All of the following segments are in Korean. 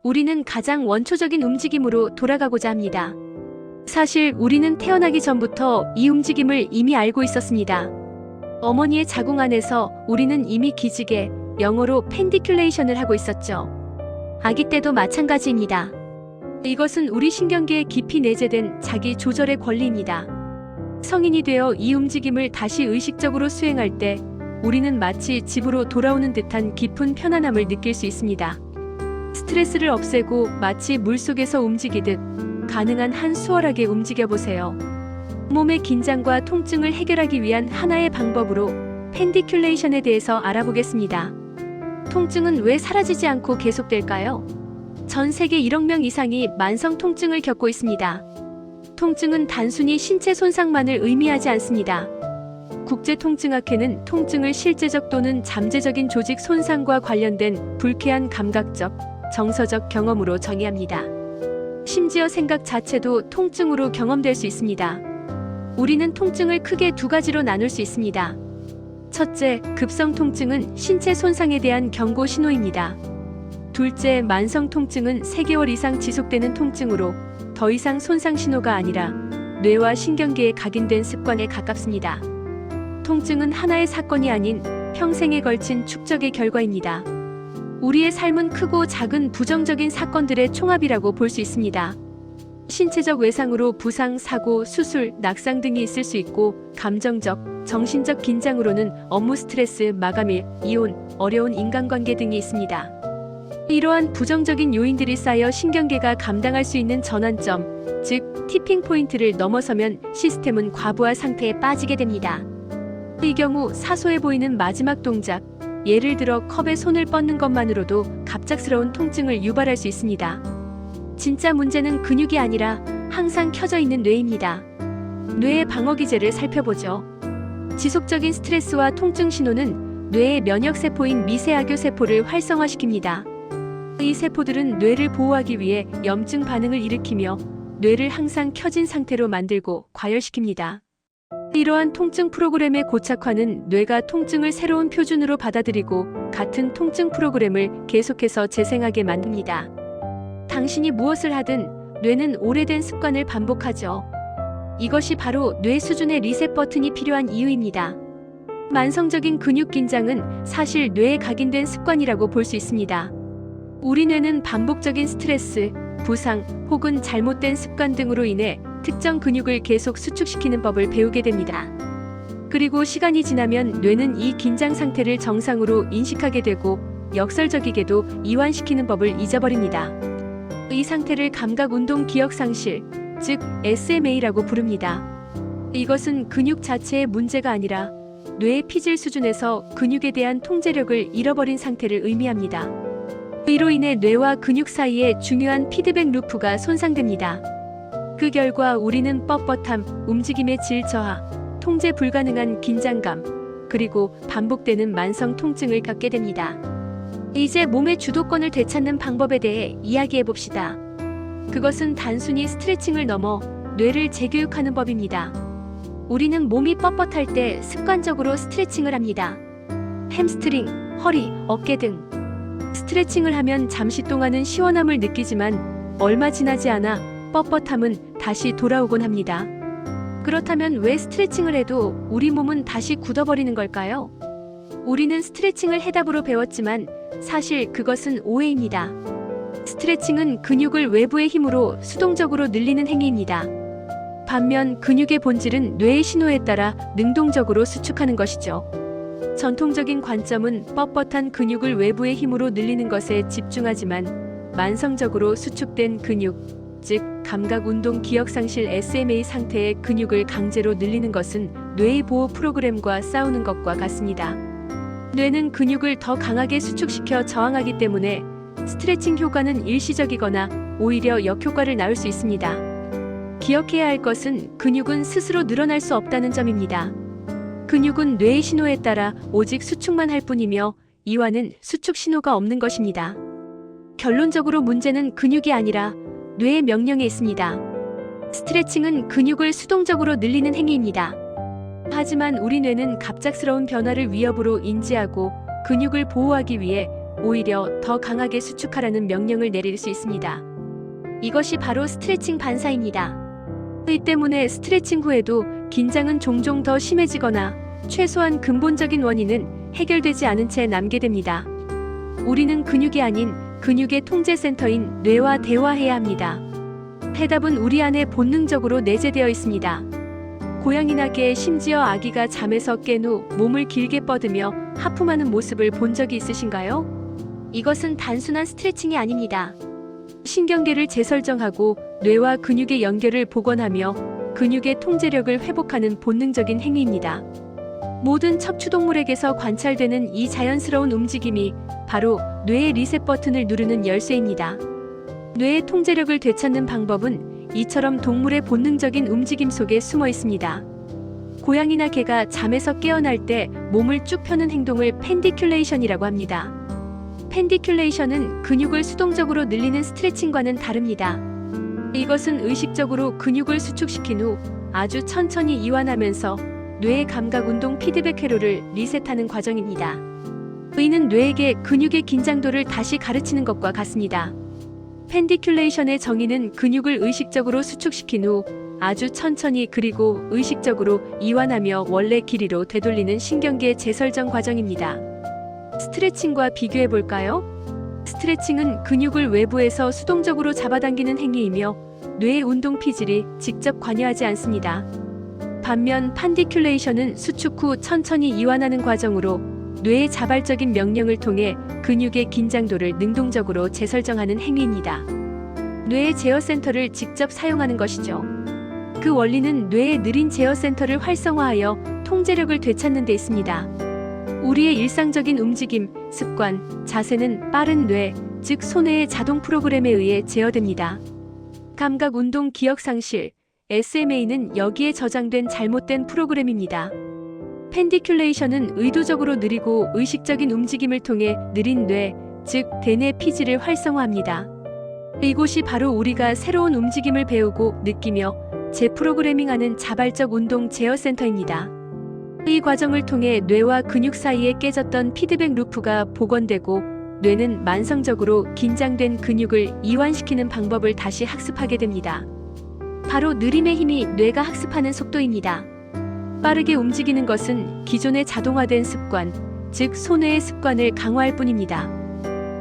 우리는 가장 원초적인 움직임으로 돌아가고자 합니다. 사실 우리는 태어나기 전부터 이 움직임을 이미 알고 있었습니다. 어머니의 자궁 안에서 우리는 이미 기지개, 영어로 펜디큘레이션을 하고 있었죠. 아기 때도 마찬가지입니다. 이것은 우리 신경계에 깊이 내재된 자기 조절의 권리입니다. 성인이 되어 이 움직임을 다시 의식적으로 수행할 때 우리는 마치 집으로 돌아오는 듯한 깊은 편안함을 느낄 수 있습니다. 스트레스를 없애고 마치 물속에서 움직이듯 가능한 한 수월하게 움직여보세요. 몸의 긴장과 통증을 해결하기 위한 하나의 방법으로 펜디큘레이션에 대해서 알아보겠습니다. 통증은 왜 사라지지 않고 계속될까요? 전 세계 1억 명 이상이 만성 통증을 겪고 있습니다. 통증은 단순히 신체 손상만을 의미하지 않습니다. 국제통증학회는 통증을 실제적 또는 잠재적인 조직 손상과 관련된 불쾌한 감각적, 정서적 경험으로 정의합니다. 심지어 생각 자체도 통증으로 경험될 수 있습니다. 우리는 통증을 크게 두 가지로 나눌 수 있습니다. 첫째, 급성 통증은 신체 손상에 대한 경고 신호입니다. 둘째, 만성 통증은 3개월 이상 지속되는 통증으로 더 이상 손상 신호가 아니라 뇌와 신경계에 각인된 습관에 가깝습니다. 통증은 하나의 사건이 아닌 평생에 걸친 축적의 결과입니다. 우리의 삶은 크고 작은 부정적인 사건들의 총합이라고 볼 수 있습니다. 신체적 외상으로 부상, 사고, 수술, 낙상 등이 있을 수 있고 감정적, 정신적 긴장으로는 업무 스트레스, 마감일, 이혼, 어려운 인간관계 등이 있습니다. 이러한 부정적인 요인들이 쌓여 신경계가 감당할 수 있는 전환점, 즉 티핑 포인트를 넘어서면 시스템은 과부하 상태에 빠지게 됩니다. 이 경우 사소해 보이는 마지막 동작, 예를 들어 컵에 손을 뻗는 것만으로도 갑작스러운 통증을 유발할 수 있습니다. 진짜 문제는 근육이 아니라 항상 켜져 있는 뇌입니다. 뇌의 방어 기제를 살펴보죠. 지속적인 스트레스와 통증 신호는 뇌의 면역세포인 미세아교 세포를 활성화시킵니다. 이 세포들은 뇌를 보호하기 위해 염증 반응을 일으키며 뇌를 항상 켜진 상태로 만들고 과열시킵니다. 이러한 통증 프로그램의 고착화는 뇌가 통증을 새로운 표준으로 받아들이고 같은 통증 프로그램을 계속해서 재생하게 만듭니다. 당신이 무엇을 하든 뇌는 오래된 습관을 반복하죠. 이것이 바로 뇌 수준의 리셋 버튼이 필요한 이유입니다. 만성적인 근육 긴장은 사실 뇌에 각인된 습관이라고 볼 수 있습니다. 우리 뇌는 반복적인 스트레스, 부상 혹은 잘못된 습관 등으로 인해 특정 근육을 계속 수축시키는 법을 배우게 됩니다. 그리고 시간이 지나면 뇌는 이 긴장 상태를 정상으로 인식하게 되고 역설적이게도 이완시키는 법을 잊어버립니다. 이 상태를 감각운동기억상실, 즉 SMA라고 부릅니다. 이것은 근육 자체의 문제가 아니라 뇌의 피질 수준에서 근육에 대한 통제력을 잃어버린 상태를 의미합니다. 이로 인해 뇌와 근육 사이에 중요한 피드백 루프가 손상됩니다. 그 결과 우리는 뻣뻣함, 움직임의 질 저하, 통제 불가능한 긴장감, 그리고 반복되는 만성 통증을 겪게 됩니다. 이제 몸의 주도권을 되찾는 방법에 대해 이야기해 봅시다. 그것은 단순히 스트레칭을 넘어 뇌를 재교육하는 법입니다. 우리는 몸이 뻣뻣할 때 습관적으로 스트레칭을 합니다. 햄스트링, 허리, 어깨 등. 스트레칭을 하면 잠시 동안은 시원함을 느끼지만 얼마 지나지 않아 뻣뻣함은 다시 돌아오곤 합니다. 그렇다면 왜 스트레칭을 해도 우리 몸은 다시 굳어버리는 걸까요? 우리는 스트레칭을 해답으로 배웠지만 사실 그것은 오해입니다. 스트레칭은 근육을 외부의 힘으로 수동적으로 늘리는 행위입니다. 반면 근육의 본질은 뇌의 신호에 따라 능동적으로 수축하는 것이죠. 전통적인 관점은 뻣뻣한 근육을 외부의 힘으로 늘리는 것에 집중하지만 만성적으로 수축된 근육, 즉 감각운동기억상실 SMA 상태의 근육을 강제로 늘리는 것은 뇌의 보호 프로그램과 싸우는 것과 같습니다. 뇌는 근육을 더 강하게 수축시켜 저항하기 때문에 스트레칭 효과는 일시적이거나 오히려 역효과를 낳을 수 있습니다. 기억해야 할 것은 근육은 스스로 늘어날 수 없다는 점입니다. 근육은 뇌의 신호에 따라 오직 수축만 할 뿐이며 이완은 수축 신호가 없는 것입니다. 결론적으로 문제는 근육이 아니라 뇌의 명령에 있습니다. 스트레칭은 근육을 수동적으로 늘리는 행위입니다. 하지만 우리 뇌는 갑작스러운 변화를 위협으로 인지하고 근육을 보호하기 위해 오히려 더 강하게 수축하라는 명령을 내릴 수 있습니다. 이것이 바로 스트레칭 반사입니다. 이 때문에 스트레칭 후에도 긴장은 종종 더 심해지거나 최소한 근본적인 원인은 해결되지 않은 채 남게 됩니다. 우리는 근육이 아닌 근육의 통제센터인 뇌와 대화해야 합니다. 해답은 우리 안에 본능적으로 내재되어 있습니다. 고양이나 개, 심지어 아기가 잠에서 깬 후 몸을 길게 뻗으며 하품하는 모습을 본 적이 있으신가요? 이것은 단순한 스트레칭이 아닙니다. 신경계를 재설정하고 뇌와 근육의 연결을 복원하며 근육의 통제력을 회복하는 본능적인 행위입니다. 모든 척추동물에게서 관찰되는 이 자연스러운 움직임이 바로 뇌의 리셋 버튼을 누르는 열쇠입니다. 뇌의 통제력을 되찾는 방법은 이처럼 동물의 본능적인 움직임 속에 숨어 있습니다. 고양이나 개가 잠에서 깨어날 때 몸을 쭉 펴는 행동을 펜디큘레이션이라고 합니다. 펜디큘레이션은 근육을 수동적으로 늘리는 스트레칭과는 다릅니다. 이것은 의식적으로 근육을 수축시킨 후 아주 천천히 이완하면서 뇌의 감각 운동 피드백 회로를 리셋하는 과정입니다. 이는 뇌에게 근육의 긴장도를 다시 가르치는 것과 같습니다. 펜디큘레이션의 정의는 근육을 의식적으로 수축시킨 후 아주 천천히 그리고 의식적으로 이완하며 원래 길이로 되돌리는 신경계 재설정 과정입니다. 스트레칭과 비교해 볼까요? 스트레칭은 근육을 외부에서 수동적으로 잡아당기는 행위이며 뇌의 운동 피질이 직접 관여하지 않습니다. 반면 펜디큘레이션은 수축 후 천천히 이완하는 과정으로 뇌의 자발적인 명령을 통해 근육의 긴장도를 능동적으로 재설정하는 행위입니다. 뇌의 제어센터를 직접 사용하는 것이죠. 그 원리는 뇌의 느린 제어센터를 활성화하여 통제력을 되찾는 데 있습니다. 우리의 일상적인 움직임, 습관, 자세는 빠른 뇌, 즉 소뇌의 자동 프로그램에 의해 제어됩니다. 감각 운동 기억 상실, SMA는 여기에 저장된 잘못된 프로그램입니다. 펜디큘레이션은 의도적으로 느리고 의식적인 움직임을 통해 느린 뇌, 즉 대뇌 피질을 활성화합니다. 이곳이 바로 우리가 새로운 움직임을 배우고 느끼며 재프로그래밍하는 자발적 운동 제어센터입니다. 이 과정을 통해 뇌와 근육 사이에 깨졌던 피드백 루프가 복원되고 뇌는 만성적으로 긴장된 근육을 이완시키는 방법을 다시 학습하게 됩니다. 바로 느림의 힘이 뇌가 학습하는 속도입니다. 빠르게 움직이는 것은 기존의 자동화된 습관, 즉 소뇌의 습관을 강화할 뿐입니다.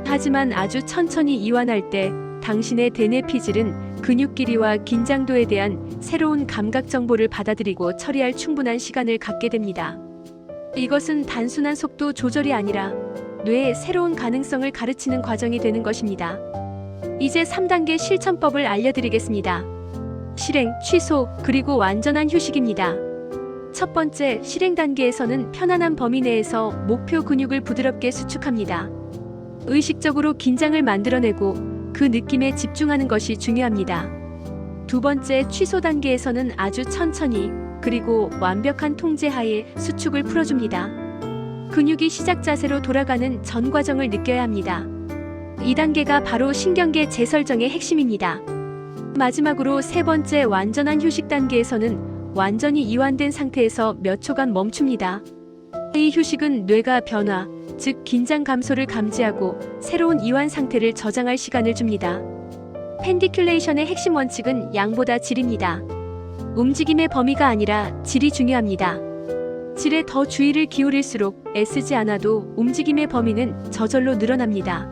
하지만 아주 천천히 이완할 때 당신의 대뇌 피질은 근육 길이와 긴장도에 대한 새로운 감각 정보를 받아들이고 처리할 충분한 시간을 갖게 됩니다. 이것은 단순한 속도 조절이 아니라 뇌의 새로운 가능성을 가르치는 과정이 되는 것입니다. 이제 3단계 실천법을 알려드리겠습니다. 실행, 취소, 그리고 완전한 휴식입니다. 첫 번째, 실행 단계에서는 편안한 범위 내에서 목표 근육을 부드럽게 수축합니다. 의식적으로 긴장을 만들어내고 그 느낌에 집중하는 것이 중요합니다. 두 번째, 취소 단계에서는 아주 천천히 그리고 완벽한 통제 하에 수축을 풀어줍니다. 근육이 시작 자세로 돌아가는 전 과정을 느껴야 합니다. 이 단계가 바로 신경계 재설정의 핵심입니다. 마지막으로 세 번째, 완전한 휴식 단계에서는 완전히 이완된 상태에서 몇 초간 멈춥니다. 이 휴식은 뇌가 변화, 즉 긴장 감소를 감지하고 새로운 이완 상태를 저장할 시간을 줍니다. 펜디큘레이션의 핵심 원칙은 양보다 질입니다. 움직임의 범위가 아니라 질이 중요합니다. 질에 더 주의를 기울일수록 애쓰지 않아도 움직임의 범위는 저절로 늘어납니다.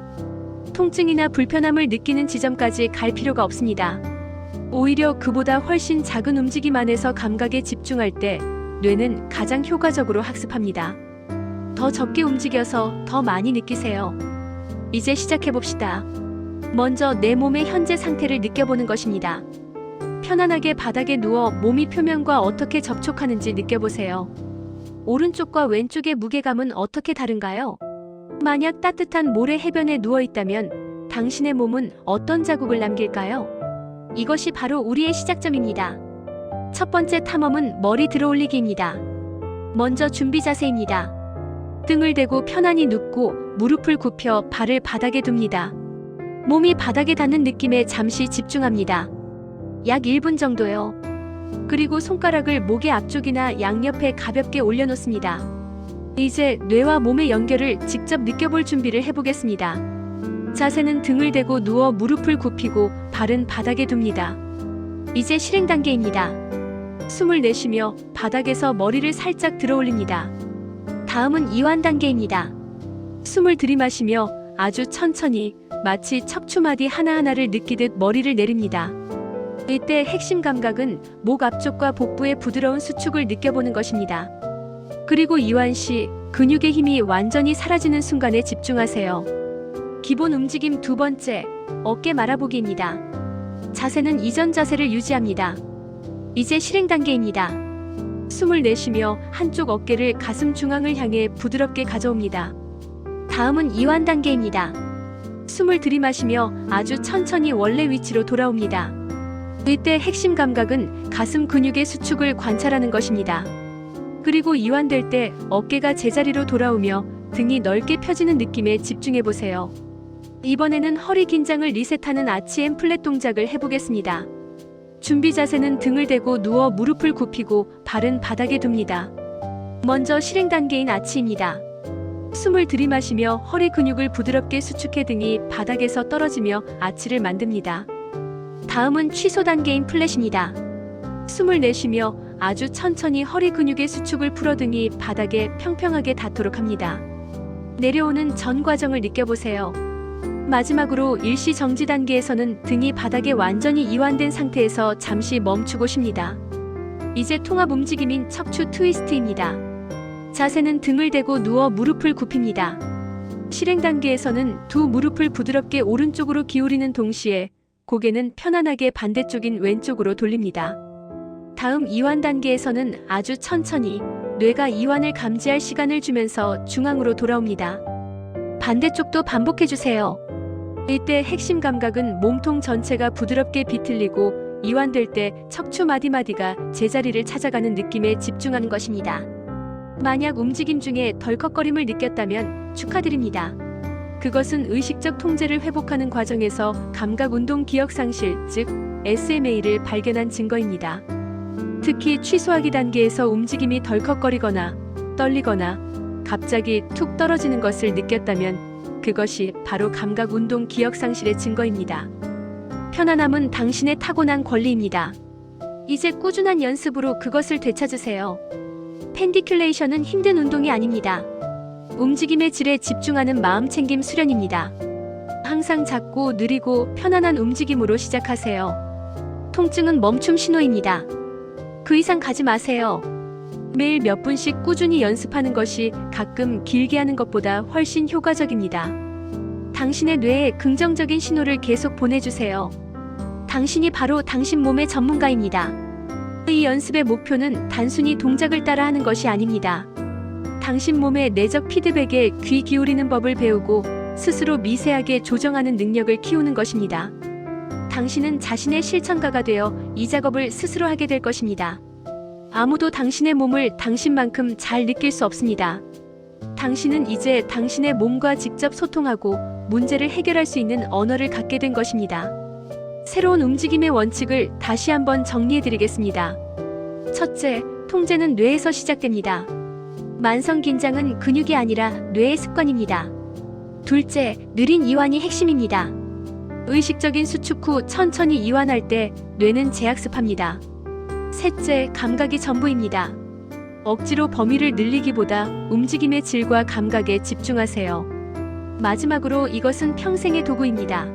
통증이나 불편함을 느끼는 지점까지 갈 필요가 없습니다. 오히려 그보다 훨씬 작은 움직임 안에서 감각에 집중할 때 뇌는 가장 효과적으로 학습합니다. 더 적게 움직여서 더 많이 느끼세요. 이제 시작해봅시다. 먼저 내 몸의 현재 상태를 느껴보는 것입니다. 편안하게 바닥에 누워 몸이 표면과 어떻게 접촉하는지 느껴보세요. 오른쪽과 왼쪽의 무게감은 어떻게 다른가요? 만약 따뜻한 모래 해변에 누워있다면 당신의 몸은 어떤 자국을 남길까요? 이것이 바로 우리의 시작점입니다. 첫 번째 탐험은 머리 들어올리기입니다. 먼저 준비 자세입니다. 등을 대고 편안히 눕고 무릎을 굽혀 발을 바닥에 둡니다. 몸이 바닥에 닿는 느낌에 잠시 집중합니다. 약 1분 정도요. 그리고 손가락을 목의 앞쪽이나 양옆에 가볍게 올려놓습니다. 이제 뇌와 몸의 연결을 직접 느껴볼 준비를 해보겠습니다. 자세는 등을 대고 누워 무릎을 굽히고 발은 바닥에 둡니다. 이제 실행 단계입니다. 숨을 내쉬며 바닥에서 머리를 살짝 들어 올립니다. 다음은 이완 단계입니다. 숨을 들이마시며 아주 천천히 마치 척추마디 하나하나를 느끼듯 머리를 내립니다. 이때 핵심 감각은 목 앞쪽과 복부의 부드러운 수축을 느껴보는 것입니다. 그리고 이완 시 근육의 힘이 완전히 사라지는 순간에 집중하세요. 기본 움직임 두 번째, 어깨 말아보기입니다. 자세는 이전 자세를 유지합니다. 이제 실행 단계입니다. 숨을 내쉬며 한쪽 어깨를 가슴 중앙을 향해 부드럽게 가져옵니다. 다음은 이완 단계입니다. 숨을 들이마시며 아주 천천히 원래 위치로 돌아옵니다. 이때 핵심 감각은 가슴 근육의 수축을 관찰하는 것입니다. 그리고 이완될 때 어깨가 제자리로 돌아오며 등이 넓게 펴지는 느낌에 집중해보세요. 이번에는 허리 긴장을 리셋하는 아치 앤 플랫 동작을 해보겠습니다. 준비 자세는 등을 대고 누워 무릎을 굽히고 발은 바닥에 둡니다. 먼저 실행 단계인 아치입니다. 숨을 들이마시며 허리 근육을 부드럽게 수축해 등이 바닥에서 떨어지며 아치를 만듭니다. 다음은 취소 단계인 플랫입니다. 숨을 내쉬며 아주 천천히 허리 근육의 수축을 풀어 등이 바닥에 평평하게 닿도록 합니다. 내려오는 전 과정을 느껴보세요. 마지막으로 일시 정지 단계에서는 등이 바닥에 완전히 이완된 상태에서 잠시 멈추고 쉽니다. 이제 통합 움직임인 척추 트위스트입니다. 자세는 등을 대고 누워 무릎을 굽힙니다. 실행 단계에서는 두 무릎을 부드럽게 오른쪽으로 기울이는 동시에 고개는 편안하게 반대쪽인 왼쪽으로 돌립니다. 다음 이완 단계에서는 아주 천천히 뇌가 이완을 감지할 시간을 주면서 중앙으로 돌아옵니다. 반대쪽도 반복해주세요. 이때 핵심 감각은 몸통 전체가 부드럽게 비틀리고 이완될 때 척추 마디마디가 제자리를 찾아가는 느낌에 집중하는 것입니다. 만약 움직임 중에 덜컥거림을 느꼈다면 축하드립니다. 그것은 의식적 통제를 회복하는 과정에서 감각 운동 기억 상실, 즉 SMA를 발견한 증거입니다. 특히 취소하기 단계에서 움직임이 덜컥거리거나 떨리거나 갑자기 툭 떨어지는 것을 느꼈다면 그것이 바로 감각 운동 기억 상실의 증거입니다. 편안함은 당신의 타고난 권리입니다. 이제 꾸준한 연습으로 그것을 되찾으세요. 펜디큘레이션은 힘든 운동이 아닙니다. 움직임의 질에 집중하는 마음챙김 수련입니다. 항상 작고 느리고 편안한 움직임으로 시작하세요. 통증은 멈춤 신호입니다. 그 이상 가지 마세요. 매일 몇 분씩 꾸준히 연습하는 것이 가끔 길게 하는 것보다 훨씬 효과적입니다. 당신의 뇌에 긍정적인 신호를 계속 보내주세요. 당신이 바로 당신 몸의 전문가입니다. 이 연습의 목표는 단순히 동작을 따라 하는 것이 아닙니다. 당신 몸의 내적 피드백에 귀 기울이는 법을 배우고 스스로 미세하게 조정하는 능력을 키우는 것입니다. 당신은 자신의 실천가가 되어 이 작업을 스스로 하게 될 것입니다. 아무도 당신의 몸을 당신만큼 잘 느낄 수 없습니다. 당신은 이제 당신의 몸과 직접 소통하고 문제를 해결할 수 있는 언어를 갖게 된 것입니다. 새로운 움직임의 원칙을 다시 한번 정리해드리겠습니다. 첫째, 통제는 뇌에서 시작됩니다. 만성 긴장은 근육이 아니라 뇌의 습관입니다. 둘째, 느린 이완이 핵심입니다. 의식적인 수축 후 천천히 이완할 때 뇌는 재학습합니다. 셋째, 감각이 전부입니다. 억지로 범위를 늘리기보다 움직임의 질과 감각에 집중하세요. 마지막으로 이것은 평생의 도구입니다.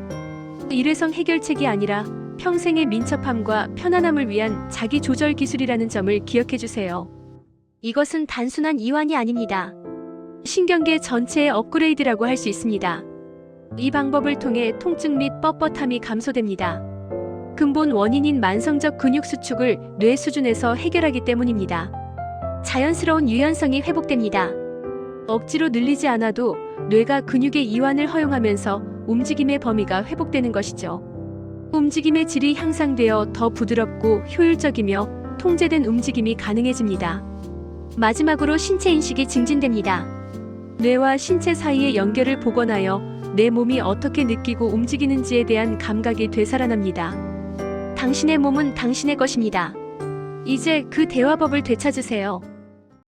일회성 해결책이 아니라 평생의 민첩함과 편안함을 위한 자기 조절 기술이라는 점을 기억해 주세요. 이것은 단순한 이완이 아닙니다. 신경계 전체의 업그레이드라고 할 수 있습니다. 이 방법을 통해 통증 및 뻣뻣함이 감소됩니다. 근본 원인인 만성적 근육 수축을 뇌 수준에서 해결하기 때문입니다. 자연스러운 유연성이 회복됩니다. 억지로 늘리지 않아도 뇌가 근육의 이완을 허용하면서 움직임의 범위가 회복되는 것이죠. 움직임의 질이 향상되어 더 부드럽고 효율적이며 통제된 움직임이 가능해집니다. 마지막으로 신체 인식이 증진됩니다. 뇌와 신체 사이의 연결을 복원하여 내 몸이 어떻게 느끼고 움직이는지에 대한 감각이 되살아납니다. 당신의 몸은 당신의 것입니다. 이제 그 대화법을 되찾으세요.